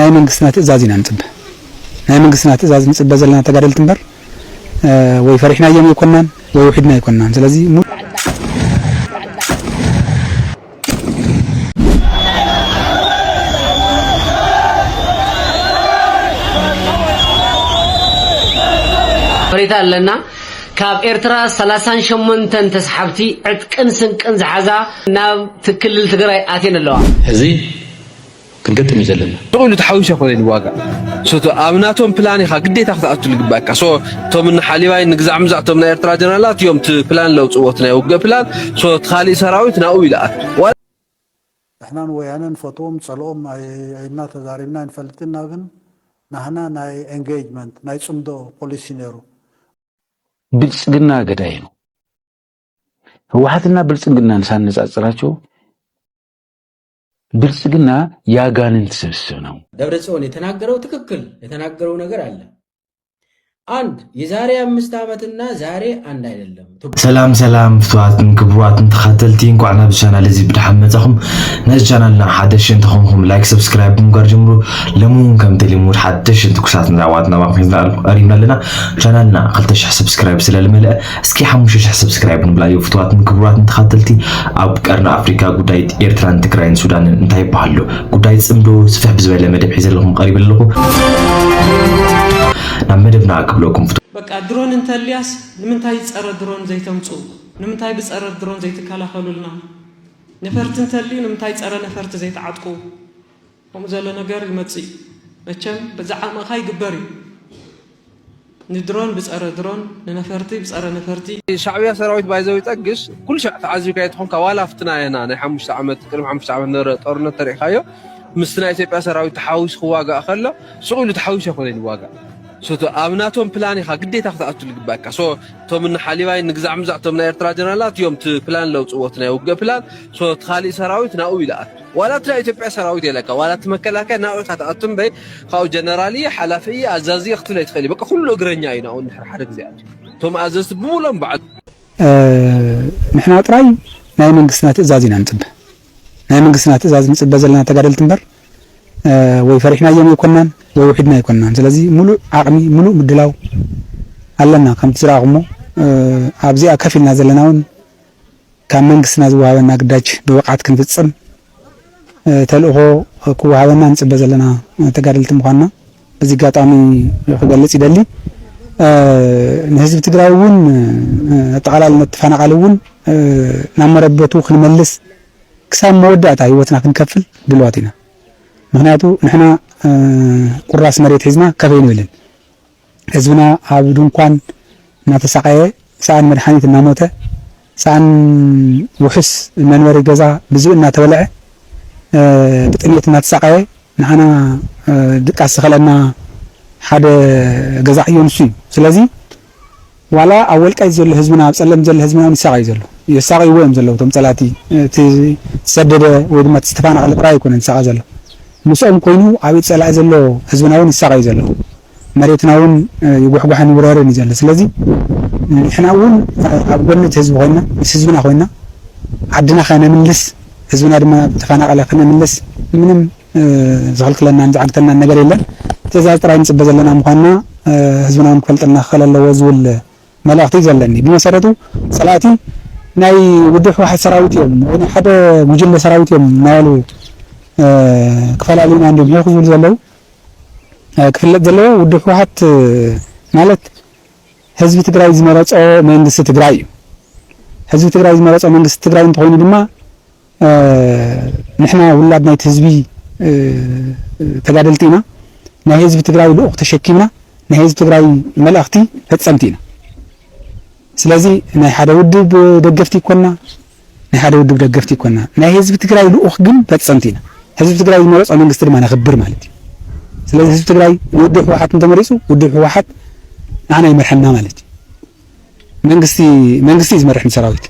ናይ መንግስትና ትእዛዝ ኢና ንጽበ ናይ መንግስትና ትእዛዝ ንጽበ ዘለና ተጋደልቲ እምበር ወይ ፈሪሕና እዮም ይኮናን ወይ ውሕድና ይኮናን ስለዚ فريتا لنا كاب إرترا 38 تسحبتي عتقن سنقن زحزا ناب تكلل تግራይ አቴን ኣለዋ እዚ ክንገጥም ይዘለና ጥቅሉ ተሓዊሽ ኮነ ይዋጋ ሶቶ አብናቶም ፕላን ይኻ ግዴታ ክትኣቱ ልግባካ ሶ ቶምና ሓሊባይ ንግዛዕ ምዛዕቶም ናይ ኤርትራ ጀነራላት ዮም ት ፕላን ለውጽወት ናይ ውገ ፕላን ሶ ተኻሊ ሰራዊት ናኡ ይላል احنا ويانا فطوم صلوم اينا تزارينا نفلتنا ግን ናህና ናይ ኤንጌጅመንት ናይ ጽምዶ ፖሊሲ ነሩ ብልጽግና ገዳይ ነው ህወሓትና ብልጽግናን ሳነጻጽራቸው ብልጽግና ያጋንንት ስብስብ ነው ደብረጽዮን የተናገረው ትክክል የተናገረው ነገር አለ አንድ የዛሬ 5 ዓመትና ዛሬ አንድ አይደለም ሰላም ሰላም ፍቷትን ክብሯትን ተኸተልቲ እንኳን ናብ ቻናል እዚ ብድሓን መጻኹም ነዚ ቻናልና ሓደሽ እንትኾንኩም ላይክ ሰብስክራይብ ብምግባር ጀምሩ ለሙን ከም ተሊሙድ ሓደሽ እንትኩሳት ናዋትና ማክፊዝና ቀሪብና ኣለና ቻናልና 2000 ሰብስክራይብ ስለልመልአ እስኪ 5000 ሰብስክራይብ ንብላዩ ፍቷትን ክብሯትን ተኸተልቲ ኣብ ቀርና አፍሪካ ጉዳይ ኤርትራን ትግራይን ሱዳንን እንታይ ይባሃሉ ጉዳይ ጽምዶ ስፍሕ ብዝበለ መደብ ሒዘልኩም ቀሪብ ኣለኹ ናመደብና አቅብሎኩም በቃ ድሮን እንተልያስ ንምንታይ ጸረ ድሮን ዘይተምጹ ንምንታይ በጸረ ድሮን ዘይተከላኸሉልና ነፈርት እንተልዩ ንምንታይ ጸረ ነፈርት ዘይተዓጥቁ ቆም ዘለ ነገር ይመጽ መቸም በዛዓማ ካይ ግበሪ ንድሮን በጸረ ድሮን ነፈርቲ በጸረ ነፈርቲ ሻዕቢያ ሰራዊት ባይዘው ይጠግስ ኩል ሻዕ ተዓዚብካ ይትኾን ካዋላ ፍትናየና ናይ 5 ዓመት ቅድም 5 ዓመት ነረ ጦርነት ተሪኻዮ ምስና ኢትዮጵያ ሰራዊት ተሓዊስ ክዋጋ አኸለ ሱቁሉ ተሓዊሽ ኮነ ይዋጋ ሶቶ አብናቶም ፕላን ይኻ ግዴታ ክትኣቱ ልግባካ ሶ ቶምና ሓሊባይ ንግዛዕ ምዛዕቶም ናይ ኤርትራ ጀነራላት ዮም ት ፕላን ለውጽወት ናይ ውገ ፕላን ሶ ተኻሊ ሰራዊት ናኡ ይላል ዋላት ናይ ኢትዮጵያ ሰራዊት የለካ ዋላት መከላከያ ናኡ ካታኣቱም በይ ካው ጀነራሊ ሓላፊ አዛዚ ይኽትለ ይትኸሊ በቃ ኩሉ እግረኛ ኢና አሁን ሓደ ግዜ ቶም አዘዝ ብሙሎም በዓል ንሕና ጥራይ ናይ መንግስትና ትእዛዝ ኢና ንጽበ ናይ መንግስትና ትእዛዝ ንጽበ ዘለና ተጋደልቲ እምበር ወይ ፈሪሕና እዮም ይኮናን ወይ ውሕድና ይኮናን ስለዚ ሙሉእ ዓቅሚ ሙሉእ ምድላው ኣለና ከም ትዝራቕሞ ኣብዚኣ ከፊልና ዘለናውን ካብ መንግስትና ዝወሃበና ግዳጅ ብብቕዓት ክንፍጽም ተልእኾ ክወሃበና ንጽበ ዘለና ተጋደልቲ ምዃንና እዚ ጋጣሚ ክገልጽ ይደሊ ንህዝቢ ትግራይ እውን ኣጠቓላልነት ተፈናቃሊ እውን ናብ መረበቱ ክንመልስ ክሳብ መወዳእታ ህይወትና ክንከፍል ድልዋት ኢና ምክንያቱ ንሕና ቁራስ መሬት ሒዝና ከፈይ ንብልን ህዝብና ኣብ ድንኳን እናተሰቃየ ሰዓን መድሓኒት እናሞተ ሰዓን ውሕስ መንበሪ ገዛ ብዙእ እናተበልዐ ብጥሜት እናተሰቃየ ንሓና ድቃስ ዝኸለና ሓደ ገዛ እዩ ንሱ ስለዚ ዋላ ኣብ ወልቃይት ዘሎ ህዝብና ኣብ ጸለም ዘሎ ህዝብና ይሰቃይ ዘሎ ይሰቃይ ወይም ዘሎ ቶም ጸላቲ ተሰደደ ወይ ድማ ተስተፋናቀለ ጥራይ ይኮነን ሰቃ ዘሎ ንሶም ኮይኑ ኣብይ ጸላእ ዘሎ ህዝብናውን ይሰቃይ ዘሎ መሬትናውን ይጉሕጉሕን ይወረርን ይዘለ ስለዚ ንሕናውን ኣብ ጎነት ህዝብ ኮይና ህዝብና ኮይና ዓድና ከነምልስ ህዝብና ድማ ተፈናቀለ ከነምልስ ምንም ዝኽልክለና ዝዓግተና ነገር የለን ትእዛዝ ጥራይ ንጽበ ዘለና ምዃንና ህዝብናውን ክፈልጥና ክኸለለዎ ዝብል መልእኽቲ ዘለኒ ብመሰረቱ ጸላእቲ ናይ ውድብ ህወሓት ሰራዊት እዮም ወይ ሓደ ሙጅለ ሰራዊት እዮም ናያሉ ክፈላልዩና እንዲም ይኽዙል ዘለው ክፍለጥ ዘለዎ ውድብ ህወሓት ማለት ህዝቢ ትግራይ ዝመረጾ መንግስቲ ትግራይ እዩ ህዝቢ ትግራይ ዝመረጾ መንግስቲ ትግራይ እንትኾይኑ ድማ ንሕና ውላድ ናይቲ ህዝቢ ተጋደልቲ ኢና ናይ ህዝቢ ትግራይ ልኡኽ ተሸኪምና ናይ ህዝቢ ትግራይ መልእኽቲ ፈጸምቲ ኢና ስለዚ ናይ ሓደ ውድብ ደገፍቲ ይኮንና ናይ ሓደ ውድብ ደገፍቲ ይኮንና ናይ ህዝቢ ትግራይ ልኡኽ ግን ፈጸምቲ ኢና ህዝቢ ትግራይ ዝመረጾ መንግስቲ ድማ ነኽብር ማለት እዩ ስለዚ ህዝቢ ትግራይ ውድብ ህወሓት እንተመሪጹ ውድብ ህወሓት ንዓና ይመርሐና ማለት እዩ መንግስቲ ዝመርሕ ሰራዊት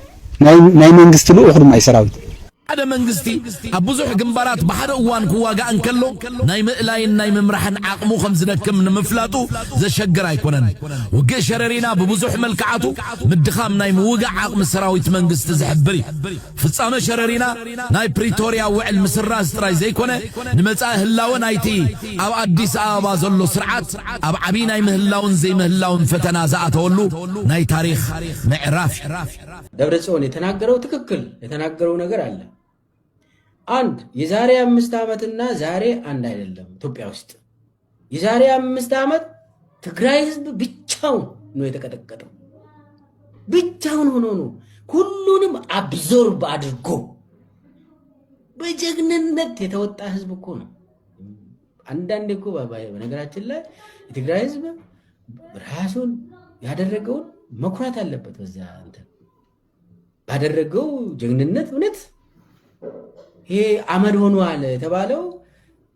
ናይ መንግስቲ ልኡኽ ድማ እዩ ሰራዊት ሓደ መንግስቲ ኣብ ብዙሕ ግንባራት ብሓደ እዋን ክዋጋእ እንከሎ ናይ ምእላይን ናይ ምምራሕን ዓቕሙ ከም ዝደክም ንምፍላጡ ዘሸግር ኣይኮነን። ውግእ ሸረሪና ብብዙሕ መልክዓቱ ምድኻም ናይ ምውጋዕ ዓቕሚ ሰራዊት መንግስቲ ዝሕብር እዩ። ፍጻመ ሸረሪና ናይ ፕሪቶርያ ውዕል ምስራዝ ጥራይ ዘይኮነ ንመጻኢ ህላወ ናይቲ ኣብ አዲስ አበባ ዘሎ ስርዓት ኣብ ዓብይ ናይ ምህላውን ዘይምህላውን ፈተና ዝኣተወሉ ናይ ታሪክ ምዕራፍ። ደብረጽዮን የተናገረው ትክክል የተናገረው ነገር አለ። አንድ የዛሬ 5 ዓመትና ዛሬ አንድ አይደለም። ኢትዮጵያ ውስጥ የዛሬ 5 ዓመት ትግራይ ህዝብ ብቻውን ነው የተቀጠቀጠው። ብቻውን ሆኖ ነው ሁሉንም አብዞርብ አድርጎ በጀግንነት የተወጣ ህዝብ እኮ ነው። አንዳንዴ እኮ በነገራችን ላይ የትግራይ ህዝብ ራሱን ያደረገውን መኩራት አለበት። በዛ አንተ ባደረገው ጀግንነት እውነት ይሄ አመድ ሆኗል የተባለው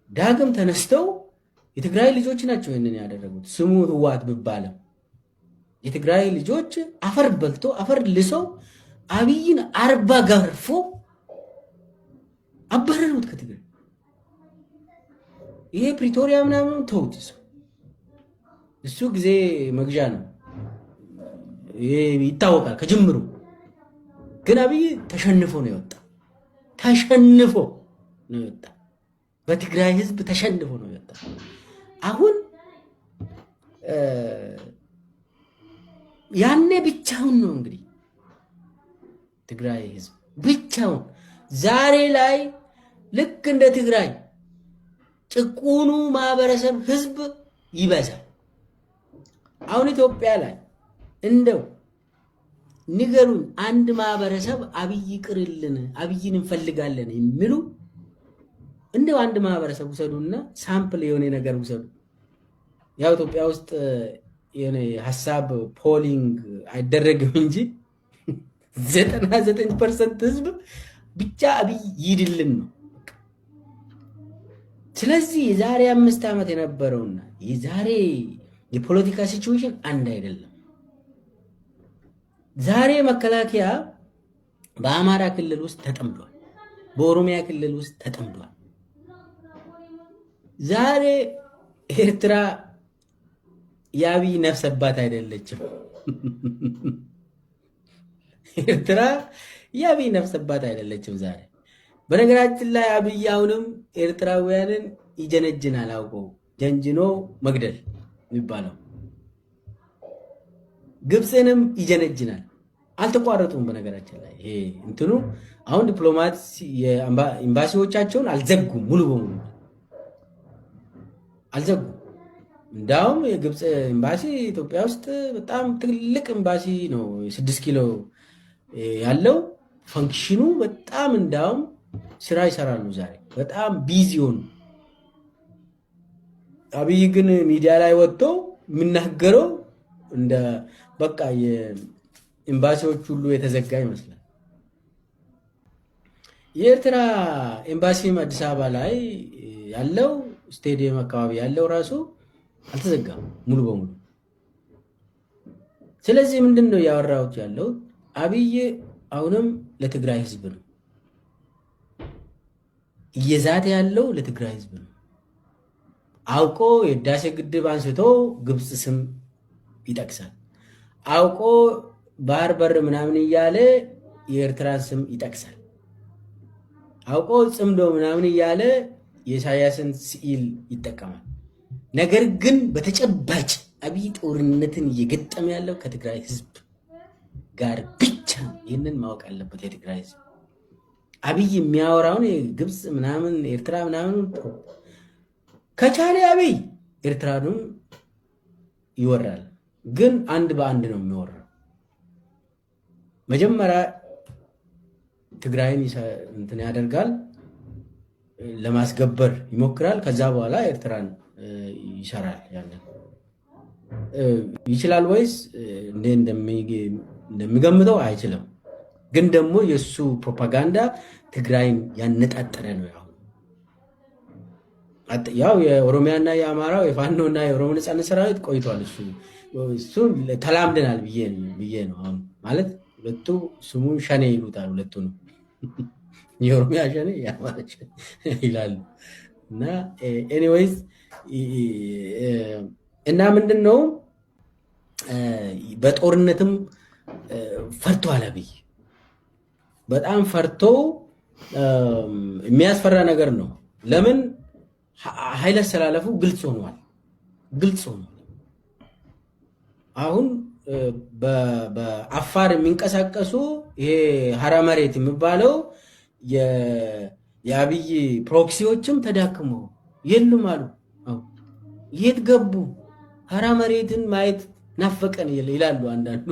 ዳግም ተነስተው የትግራይ ልጆች ናቸው ይሄንን ያደረጉት። ስሙ ህዋት ቢባልም የትግራይ ልጆች አፈር በልቶ አፈር ልሰው አብይን 40 ገርፎ አባረሩት ከትግራይ። ይሄ ፕሪቶሪያ ምናምን ተውት፣ እሱ ጊዜ መግዣ ነው። ይሄ ይታወቃል ከጅምሩ። ግን አብይ ተሸንፎ ነው የወጣ። ተሸንፎ ነው የወጣ። በትግራይ ህዝብ ተሸንፎ ነው የወጣ። አሁን ያኔ ብቻውን ነው እንግዲህ ትግራይ ህዝብ ብቻውን። ዛሬ ላይ ልክ እንደ ትግራይ ጭቁኑ ማህበረሰብ ህዝብ ይበዛል። አሁን ኢትዮጵያ ላይ እንደው ንገሩን አንድ ማህበረሰብ አብይ ቅርልን አብይን እንፈልጋለን የሚሉ እንደው አንድ ማህበረሰብ ውሰዱና ሳምፕል የሆነ ነገር ውሰዱ። ያው ኢትዮጵያ ውስጥ የሆነ ሐሳብ ፖሊንግ አይደረግም እንጂ 99% ህዝብ ብቻ አብይ ይድልን ነው። ስለዚህ የዛሬ 5 ዓመት የነበረውና የዛሬ የፖለቲካ ሲቹዌሽን አንድ አይደለም። ዛሬ መከላከያ በአማራ ክልል ውስጥ ተጠምዷል፣ በኦሮሚያ ክልል ውስጥ ተጠምዷል። ዛሬ ኤርትራ የአብይ ነፍስ አባት አይደለችም። ኤርትራ የአብይ ነፍስ አባት አይደለችም ዛሬ። በነገራችን ላይ አብይ አሁንም ኤርትራውያንን ይጀነጅናል፣ አውቀው ጀንጅኖ መግደል የሚባለው ግብፅንም ይጀነጅናል። አልተቋረጡም። በነገራችን ላይ ይሄ እንትኑ አሁን ዲፕሎማት ኤምባሲዎቻቸውን አልዘጉም፣ ሙሉ በሙሉ አልዘጉም። እንዳውም የግብፅ ኤምባሲ ኢትዮጵያ ውስጥ በጣም ትልቅ ኤምባሲ ነው፣ 6 ኪሎ ያለው ፈንክሽኑ በጣም እንዳውም ስራ ይሰራሉ። ዛሬ በጣም ቢዚ ሆኑ። አብይ ግን ሚዲያ ላይ ወጥቶ የሚናገረው እንደ በቃ የኤምባሲዎች ሁሉ የተዘጋ ይመስላል። የኤርትራ ኤምባሲም አዲስ አበባ ላይ ያለው ስቴዲየም አካባቢ ያለው ራሱ አልተዘጋም ሙሉ በሙሉ። ስለዚህ ምንድነው ያወራሁት ያለው አብይ አሁንም ለትግራይ ህዝብ ነው እየዛተ ያለው፣ ለትግራይ ህዝብ ነው። አውቆ የህዳሴ ግድብ አንስቶ ግብፅ ስም ይጠቅሳል። አውቆ ባህር በር ምናምን እያለ የኤርትራን ስም ይጠቅሳል። አውቆ ጽምዶ ምናምን እያለ የኢሳያስን ስዕል ይጠቀማል። ነገር ግን በተጨባጭ አብይ ጦርነትን እየገጠመ ያለው ከትግራይ ህዝብ ጋር ብቻ። ይህንን ማወቅ አለበት የትግራይ ህዝብ። አብይ የሚያወራውን ግብፅ ምናምን ኤርትራ ምናምን ከቻለ አብይ ኤርትራንም ይወራል፣ ግን አንድ በአንድ ነው የሚወራው። መጀመሪያ ትግራይን እንትን ያደርጋል፣ ለማስገበር ይሞክራል። ከዛ በኋላ ኤርትራን ይሰራል። ያንን ይችላል ወይስ እንደሚገምተው አይችልም። ግን ደግሞ የሱ ፕሮፓጋንዳ ትግራይን ያነጣጠረ ነው። ያው የኦሮሚያና የአማራው የፋኖና የኦሮሞ ነጻነት ሰራዊት ቆይቷል። እሱ ተላምደናል ብዬ ነው። አሁን ማለት ሁለቱ ስሙን ሸኔ ይሉታል። ሁለቱ ነው የኦሮሚያ ሸኔ የአማራ ሸኔ ይላሉ። እና ኤኒዌይዝ እና ምንድነው በጦርነትም ፈርቷል አብይ በጣም ፈርቶ የሚያስፈራ ነገር ነው። ለምን ኃይለ ሰላለፉ ግልጽ ሆኗል። አሁን በአፋር የሚንቀሳቀሱ ይሄ ሀራ መሬት የሚባለው የአብይ ፕሮክሲዎችም ተዳክመው የሉም አሉ። የት ገቡ? ሀራ መሬትን ማየት ናፈቀን ይላሉ አንዳንዱ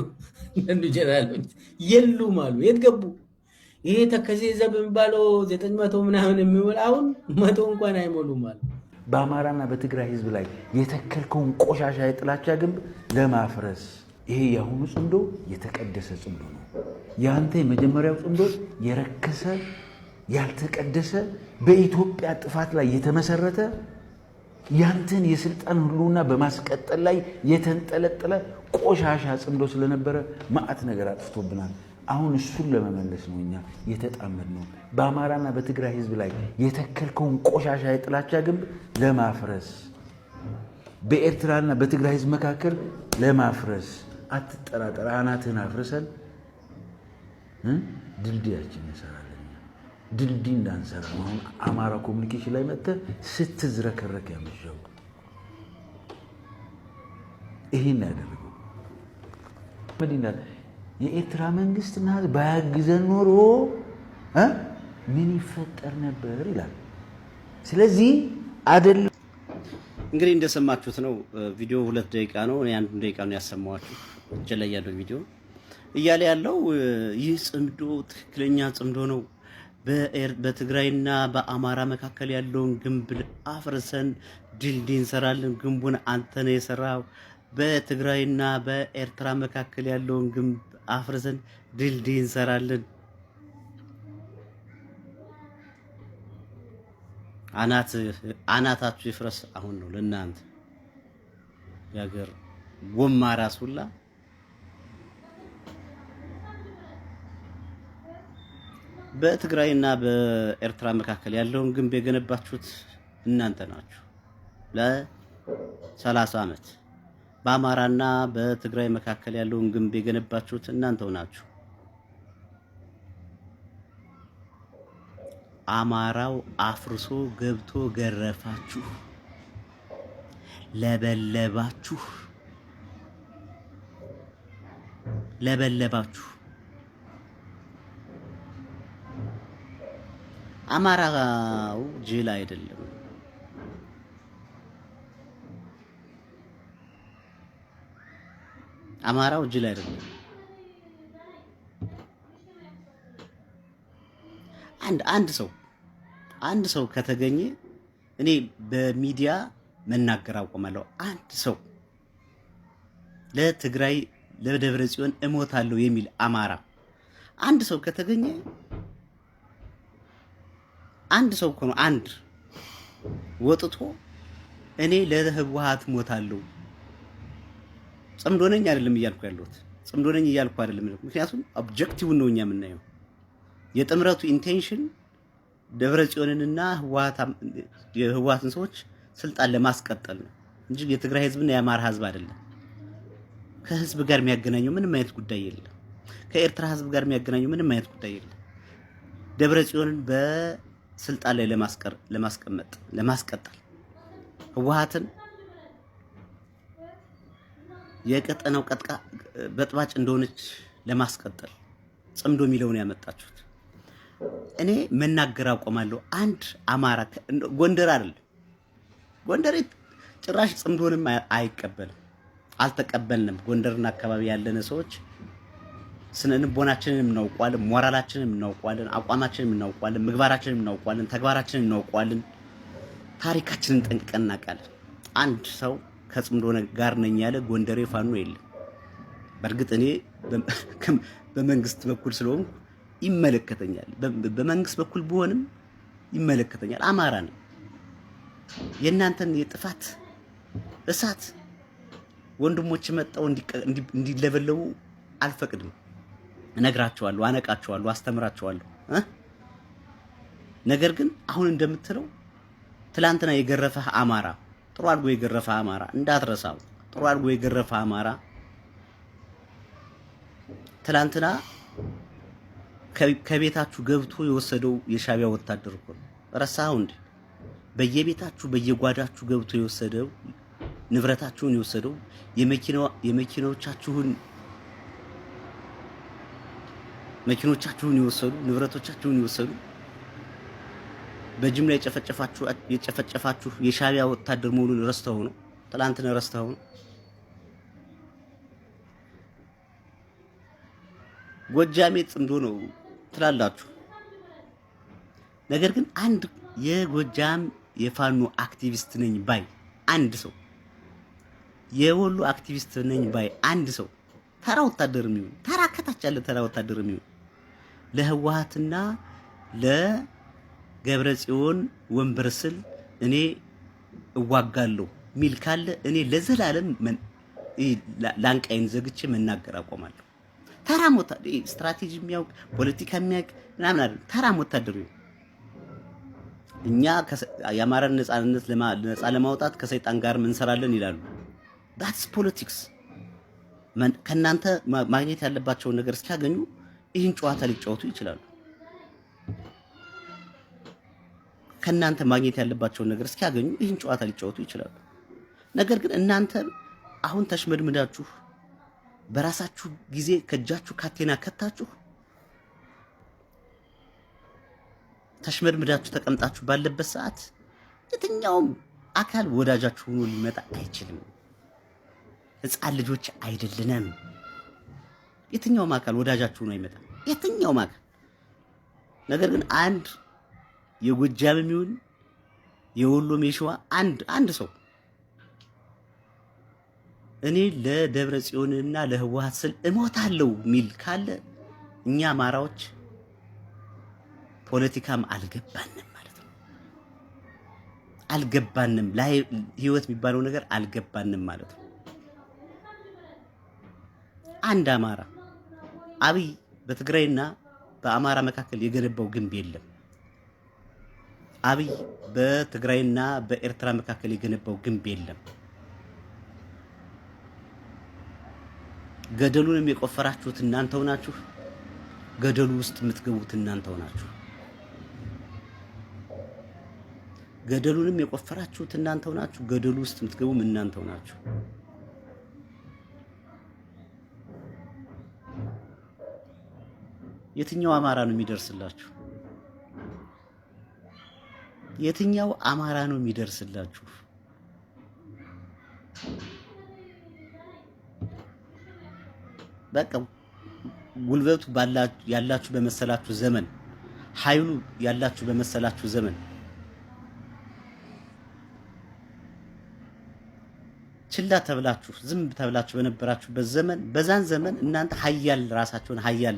ጀነራሎች። የሉም አሉ። የት ገቡ? ይሄ ተከዜ ዘብ የሚባለው 900 ምናምን የሚሞላ አሁን 100 እንኳን አይሞሉም አሉ። በአማራና በትግራይ ህዝብ ላይ የተከልከውን ቆሻሻ የጥላቻ ግንብ ለማፍረስ ይሄ የአሁኑ ጽምዶ የተቀደሰ ጽምዶ ነው። ያንተ የመጀመሪያው ጽምዶ የረከሰ ያልተቀደሰ በኢትዮጵያ ጥፋት ላይ የተመሰረተ ያንተን የስልጣን ሁሉና በማስቀጠል ላይ የተንጠለጠለ ቆሻሻ ጽምዶ ስለነበረ ማዕት ነገር አጥፍቶብናል። አሁን እሱን ለመመለስ ነው እኛ የተጣመድነው። በአማራና በትግራይ ህዝብ ላይ የተከልከውን ቆሻሻ የጥላቻ ግንብ ለማፍረስ በኤርትራና በትግራይ ህዝብ መካከል ለማፍረስ አትጠራጠር። አናትህን አፍርሰን ድልድያችን እንሰራለን። ድልድይ እንዳንሰራ አሁን አማራ ኮሙኒኬሽን ላይ መጥተህ ስትዝረከረክ ያመሸው ይሄን ያደረገው መዲና የኤርትራ መንግስትና ባያግዘን ኖሮ ምን ይፈጠር ነበር ይላል። ስለዚህ አይደለም እንግዲህ እንደሰማችሁት ነው። ቪዲዮ 2 ደቂቃ ነው። እኔ 1 ደቂቃ ነው ያሰማዋችሁ። እጄ ላይ ያለው ቪዲዮ እያለ ያለው ይህ ጽምዶ ትክክለኛ ጽምዶ ነው። በትግራይና በአማራ መካከል ያለውን ግንብ አፍርሰን ድልድይ እንሰራለን። ግንቡን አንተ ነው የሰራው። በትግራይና በኤርትራ መካከል ያለውን ግንብ አፍርሰን ድልድይ እንሰራለን። አናታችሁ ይፍረስ። አሁን ነው ለእናንተ ያገር ጎማ ራሱላ በትግራይና በኤርትራ መካከል ያለውን ግንብ የገነባችሁት እናንተ ናችሁ ለ30 ዓመት። በአማራና በትግራይ መካከል ያለውን ግንብ የገነባችሁት እናንተው ናችሁ። አማራው አፍርሶ ገብቶ ገረፋችሁ፣ ለበለባችሁ። አማራው ጅል አይደለም። አማራው ጅል አይደለም። አንድ ሰው ከተገኘ እኔ በሚዲያ መናገር አቆማለሁ። አንድ ሰው ለትግራይ ለደብረ ጽዮን እሞታለሁ የሚል አማራ አንድ ሰው ከተገኘ አንድ ሰው እኮ ነው አንድ ወጥቶ እኔ ለህወሓት እሞታለሁ ጽምዶ ነኝ አይደለም እያልኩ ያለሁት። ጽምዶ ነኝ እያልኩ አይደለም። ምክንያቱም ኦብጀክቲቭን ነው እኛ የምናየው። የጥምረቱ ኢንቴንሽን ደብረ ጽዮንንና የህወሓትን ሰዎች ስልጣን ለማስቀጠል ነው እንጂ የትግራይ ህዝብና የአማራ ህዝብ አይደለም። ከህዝብ ጋር የሚያገናኘው ምንም አይነት ጉዳይ የለም። ከኤርትራ ህዝብ ጋር የሚያገናኘው ምንም አይነት ጉዳይ የለም። ደብረ ጽዮንን በስልጣን ላይ ለማስቀጠል ህወሓትን የቀጠናው በጥባጭ እንደሆነች ለማስቀጠል ጽምዶ የሚለውን ያመጣችሁት። እኔ መናገር አቆማለሁ። አንድ አማራ ጎንደር አይደለም ጎንደር ጭራሽ ጽምዶንም አይቀበልም፣ አልተቀበልንም። ጎንደርና አካባቢ ያለነ ሰዎች ስነልቦናችንን እናውቀዋለን፣ ሞራላችንን እናውቀዋለን፣ አቋማችንን እናውቀዋለን፣ ምግባራችንን እናውቀዋለን፣ ተግባራችንን እናውቀዋለን፣ ታሪካችንን ጠንቅቀን እናውቃለን። አንድ ሰው ከጽምዶ ጋር ነኝ ያለ ጎንደሬ ፋኖ የለም። በእርግጥ እኔ በመንግስት በኩል ስለሆንኩ ይመለከተኛል። በመንግስት በኩል ብሆንም ይመለከተኛል። አማራ ነኝ። የእናንተን የጥፋት እሳት ወንድሞች መጣው እንዲለበለቡ አልፈቅድም። እነግራቸዋለሁ፣ አነቃቸዋለሁ፣ አስተምራቸዋለሁ። ነገር ግን አሁን እንደምትለው ትላንትና የገረፈህ አማራ ጥሩ አድርጎ የገረፈህ አማራ እንዳትረሳው። ጥሩ አድርጎ የገረፈህ አማራ ትላንትና ከቤታችሁ ገብቶ የወሰደው የሻቢያ ወታደር እኮ ነው። ረሳኸው እንዴ? በየቤታችሁ በየጓዳችሁ ገብቶ የወሰደው ንብረታችሁን የወሰደው መኪኖቻችሁን የወሰዱ ንብረቶቻችሁን የወሰዱ በጅምላ የጨፈጨፋችሁ የሻቢያ ወታደር መሆኑን ረስተው ነው። ትላንትና ረስተው ነው። ጎጃሜ ጽምዶ ነው ትላላችሁ። ነገር ግን አንድ የጎጃም የፋኖ አክቲቪስት ነኝ ባይ አንድ ሰው፣ የወሎ አክቲቪስት ነኝ ባይ አንድ ሰው ተራ ወታደር የሚሆን ተራ ከታች ያለ ተራ ወታደር የሚሆን ለህወሓትና ለገብረ ጽዮን ወንበር ስል እኔ እዋጋለሁ ሚል ካለ እኔ ለዘላለም ላንቃይን ዘግቼ መናገር አቆማለሁ። ተራ ወታደር ስትራቴጂ የሚያውቅ ፖለቲካ የሚያውቅ ምናምን አይደል፣ ተራ ወታደር ነው። እኛ የአማራን ነፃነት ነፃ ለማውጣት ከሰይጣን ጋር እንሰራለን ይላሉ። that's politics። ከናንተ ማግኘት ያለባቸውን ነገር እስኪያገኙ ይህን ጨዋታ ሊጫወቱ ይችላሉ። ከናንተ ማግኘት ያለባቸውን ነገር እስኪያገኙ ይህን ጨዋታ ሊጫወቱ ይችላሉ። ነገር ግን እናንተ አሁን ተሽመድምዳችሁ በራሳችሁ ጊዜ ከጃችሁ ካቴና ከታችሁ ተሽመድምዳችሁ ተቀምጣችሁ ባለበት ሰዓት የትኛውም አካል ወዳጃችሁ ሆኖ ሊመጣ አይችልም። ሕፃን ልጆች አይደለንም። የትኛውም አካል ወዳጃችሁ ሆኖ አይመጣም። የትኛውም አካል። ነገር ግን አንድ የጎጃም የሚሆን የወሎም የሸዋ አንድ ሰው እኔ ለደብረ ጽዮንና ለህወሓት ስል እሞታለሁ ሚል ካለ እኛ አማራዎች ፖለቲካም አልገባንም ማለት ነው። አልገባንም፣ ላይ ህይወት የሚባለው ነገር አልገባንም ማለት ነው። አንድ አማራ አብይ በትግራይና በአማራ መካከል የገነባው ግንብ የለም። አብይ በትግራይና በኤርትራ መካከል የገነባው ግንብ የለም። ገደሉንም የቆፈራችሁት እናንተው ናችሁ። ገደሉ ውስጥ የምትገቡት እናንተው ናችሁ። ገደሉንም የቆፈራችሁት እናንተው ናችሁ። ገደሉ ውስጥ የምትገቡም እናንተው ናችሁ። የትኛው አማራ ነው የሚደርስላችሁ? የትኛው አማራ ነው የሚደርስላችሁ? በቃ ጉልበቱ ያላችሁ በመሰላችሁ ዘመን፣ ኃይሉ ያላችሁ በመሰላችሁ ዘመን ችላ ተብላችሁ ዝም ተብላችሁ በነበራችሁበት ዘመን በዛን ዘመን እናንተ ኃያል ራሳችሁን ኃያል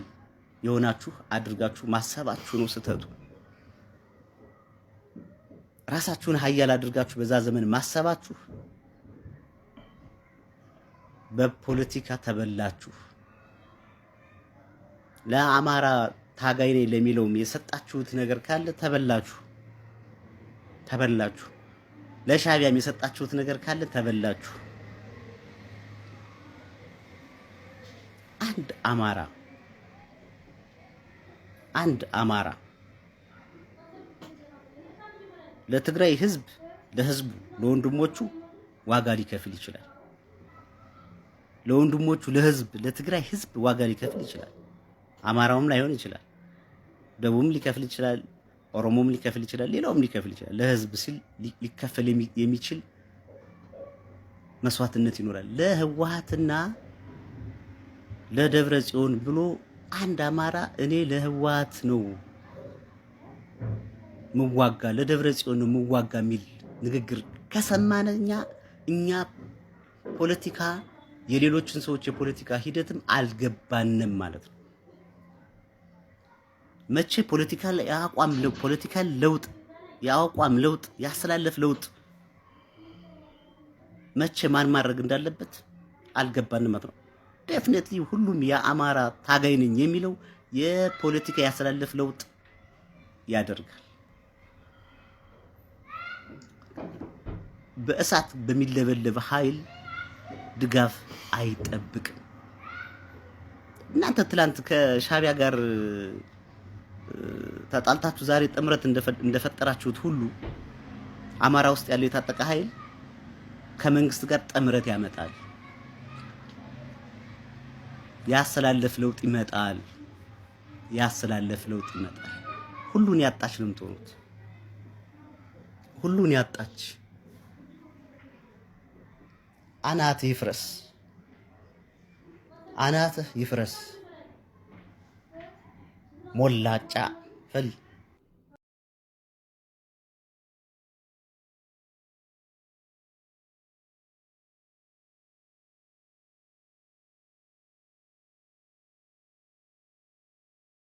የሆናችሁ አድርጋችሁ ማሰባችሁ ነው ስተቱ። ራሳችሁን ኃያል አድርጋችሁ በዛ ዘመን ማሰባችሁ በፖለቲካ ተበላችሁ። ለአማራ ታጋይ ነኝ ለሚለውም የሰጣችሁት ነገር ካለ ተበላችሁ። ለሻቢያም የሰጣችሁት ነገር ካለ ተበላችሁ። አንድ አማራ ለትግራይ ህዝብ ለህዝቡ ለወንድሞቹ ዋጋ ሊከፍል ይችላል። ለወንድሞቹ ለህዝብ ለትግራይ ህዝብ ዋጋ ሊከፍል ይችላል። አማራውም ላይሆን ይችላል፣ ደቡብም ሊከፍል ይችላል፣ ኦሮሞም ሊከፍል ይችላል፣ ሌላውም ሊከፍል ይችላል። ለህዝብ ሲል ሊከፈል የሚችል መስዋዕትነት ይኖራል። ለህወሓትና ለደብረ ጽዮን ብሎ አንድ አማራ እኔ ለህወሓት ነው ምዋጋ ለደብረ ጽዮን ነው ምዋጋ የሚል ንግግር ከሰማን እኛ ፖለቲካ የሌሎችን ሰዎች የፖለቲካ ሂደትም አልገባንም ማለት ነው። መቼ ፖለቲካል ለውጥ የአቋም ለውጥ ያስተላለፍ ለውጥ መቼ ማን ማድረግ እንዳለበት አልገባንም ማለት ነው። ዴፊኒትሊ ሁሉም የአማራ ታጋይ ነኝ የሚለው የፖለቲካ ያስተላለፍ ለውጥ ያደርጋል። በእሳት በሚለበለብ ኃይል ድጋፍ አይጠብቅም። እናንተ ትላንት ከሻቢያ ጋር ተጣልታችሁ ዛሬ ጥምረት እንደፈጠራችሁት ሁሉ አማራ ውስጥ ያለው የታጠቀ ኃይል ከመንግስት ጋር ጥምረት ያመጣል። ያሰላለፍ ለውጥ ይመጣል። ሁሉን ያጣች ነው የምትሆኑት። ሁሉን ያጣች አናትህ ይፍረስ ሞላጫ ፈል